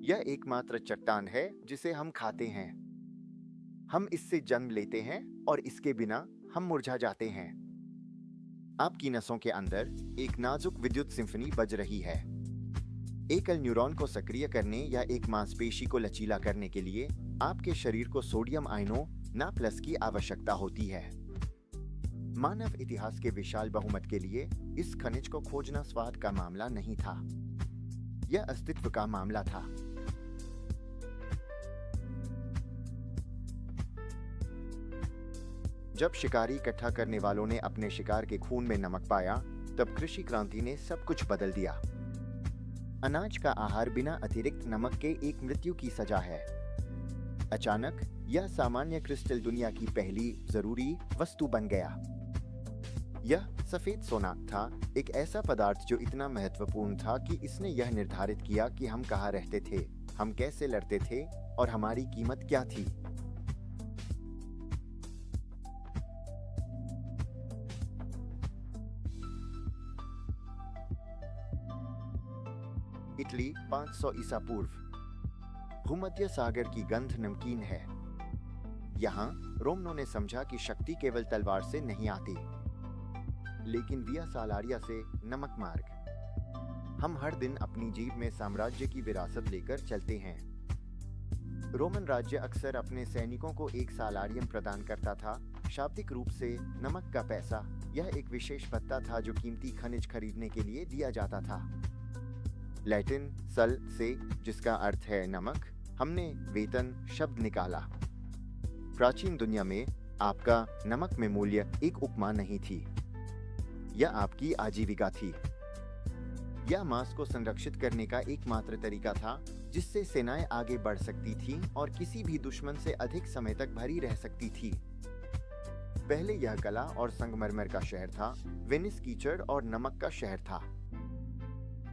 यह एकमात्र चट्टान है जिसे हम खाते हैं। हम इससे जन्म लेते हैं और इसके बिना हम मुरझा जाते हैं। आपकी नसों के अंदर एक नाजुक विद्युत सिम्फनी बज रही है। एकल न्यूरॉन को सक्रिय करने या एक मांसपेशी को लचीला करने के लिए आपके शरीर को सोडियम आयनों ना प्लस की आवश्यकता होती है। मानव इतिहास के विशाल बहुमत के लिए इस खनिज को खोजना स्वाद का मामला नहीं था, यह अस्तित्व का मामला था। जब शिकारी इकट्ठा करने वालों ने अपने शिकार के खून में नमक पाया, तब कृषि क्रांति ने सब कुछ बदल दिया। अनाज का आहार बिना अतिरिक्त नमक के एक मृत्यु की सजा है। अचानक यह सामान्य क्रिस्टल दुनिया की पहली जरूरी वस्तु बन गया। यह सफेद सोना था, एक ऐसा पदार्थ जो इतना महत्वपूर्ण था कि इसने यह निर्धारित किया कि हम कहाँ रहते थे, हम कैसे लड़ते थे और हमारी कीमत क्या थी। इटली 500 ईसा पूर्व। भूमध्य सागर की गंध नमकीन है। यहाँ रोमनों ने समझा कि शक्ति केवल तलवार से नहीं आती, लेकिन विया सालारिया से नमक मार्ग। हम हर दिन अपनी जीभ में साम्राज्य की विरासत लेकर चलते हैं। रोमन राज्य अक्सर अपने सैनिकों को एक सालारियम प्रदान करता था, शाब्दिक रूप से नमक का पैसा। यह एक विशेष भत्ता था जो कीमती खनिज खरीदने के लिए दिया जाता था। लैटिन सल से, जिसका अर्थ है नमक, हमने वेतन शब्द निकाला। प्राचीन दुनिया में आपका नमक में मूल्य एक उपमा नहीं थी, यह आपकी आजीविका थी। यह मांस को संरक्षित करने का एकमात्र तरीका था जिससे सेनाएं आगे बढ़ सकती थीं और किसी भी दुश्मन से अधिक समय तक भरी रह सकती थी। पहले यह कला और संगमरमर का शहर था, वेनिस कीचड़ और नमक का शहर था।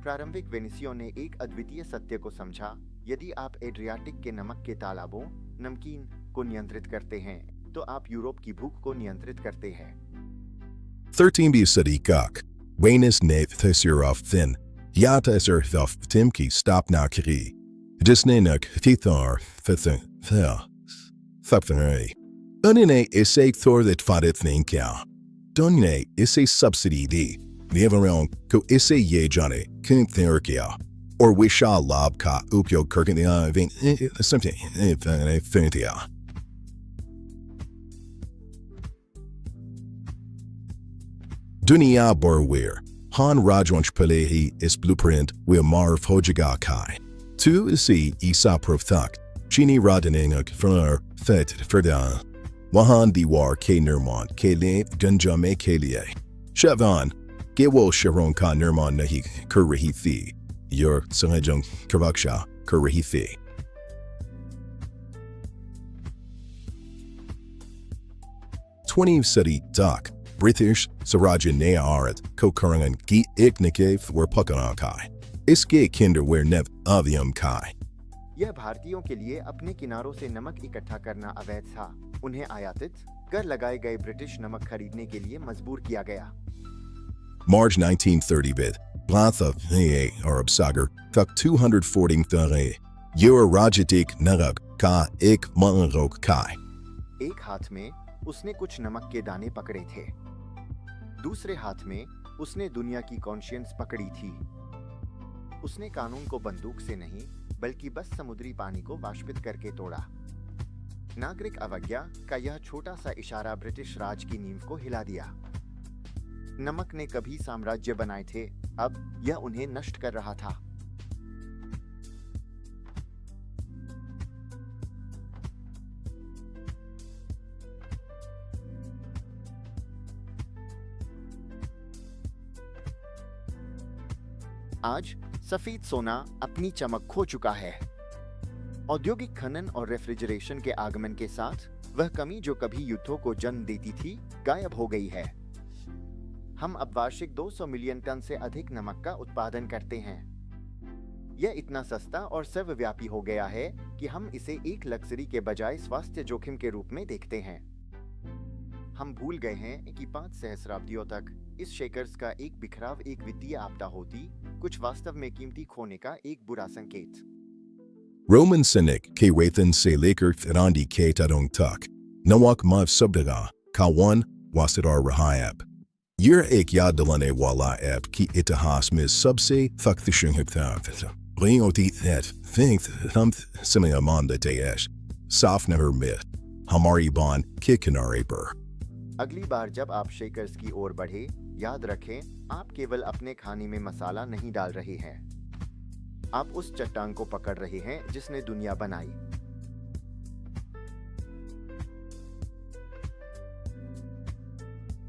प्रारंभिक वेनिसियों ने एक अद्वितीय सत्य को समझा, यदि आप एड्रियाटिक के नमक के तालाबों नमकीन को नियंत्रित करते हैं, तो आप यूरोप की भूख को नियंत्रित करते हैं। 13 City Kak, Wenis Nath Thesirov Thin, Yata Zerthof Timki Stop Nakri, Disnanak Tithar Thithin Thupthanay. Dunine is a Thor that Fadith Ninka. Dunine is a subsidy D. Nevaron ko isse ye jane kun therkia or wisha lob ka upyo kirkania vin something thintia. Dunia borwir Han Rajwansh Palehi is blueprint we mar fojaga kai. Tu isi isa profthak chini radaninuk for fet ferda. Wahan diwar ke nirman ke le gunjame kelie. Shavan Gewol Sharon Ka Nirman Nahi Kurihithi, Yor Sangajung Kavaksha Kurihithi. Twenty City Dak, British Sarajan Naarat, Kokurangan Gi Ignikev were Pukanakai. Iske Kinder where Nev Avium Kai. यह भारतीयों के लिए अपने किनारों से नमक इकट्ठा करना अवैध था। उन्हें आयातित कर लगाए गए ब्रिटिश नमक खरीदने के लिए मजबूर किया गया। March 1930 bid, Blatha Arab Sagar, Thuk 240 Thare, Ura Rajadik Nagak Ka Ik Mangarok Kai. एक हाथ में उसने कुछ नमक के दाने पकड़े थे, दूसरे हाथ में उसने दुनिया की कॉन्शियंस पकड़ी थी। उसने कानून को बंदूक से नहीं, बल्कि बस समुद्री पानी को वाष्पित करके तोड़ा। नागरिक अवज्ञा का यह छोटा सा इशारा ब्रिटिश राज की नींव को हिला दिया। नमक ने कभी साम्राज्य बनाए थे, अब यह उन्हें नष्ट कर रहा था। आज सफेद सोना अपनी चमक खो चुका है। औद्योगिक खनन और रेफ्रिजरेशन के आगमन के साथ वह कमी जो कभी युद्धों को जन्म देती थी, गायब हो गई है। हम अब वार्षिक 200 मिलियन टन से अधिक नमक का उत्पादन करते हैं। यह इतना सस्ता और सर्वव्यापी हो गया है कि हम इसे एक लग्जरी के बजाय स्वास्थ्य जोखिम के रूप में देखते हैं। हम भूल गए हैं कि 5 सहस्राब्दियों तक इस शेकर्स का एक बिखराव एक वित्तीय आपदा होती, कुछ वास्तव में कीमती खोने का एक बुरा संकेत। Roman Sinek ke Wathan se leker thanandi ke tadong tuk. Nawak mav subdaga, kawan wasidar rahayab. Yer ek yad dilane wala eb ki itahas mis subse thuk thishing hiptha. Ring oti that think thump simia manda teesh. Saf never myth. Hamari bon kikanare bur. अगली बार जब आप shakers की ओर बढ़े, याद रखें, आप केवल अपने खाने में मसाला नहीं डाल रहे हैं। आप उस चट्टान को पकड़ रहे हैं जिसने दुनिया बनाई।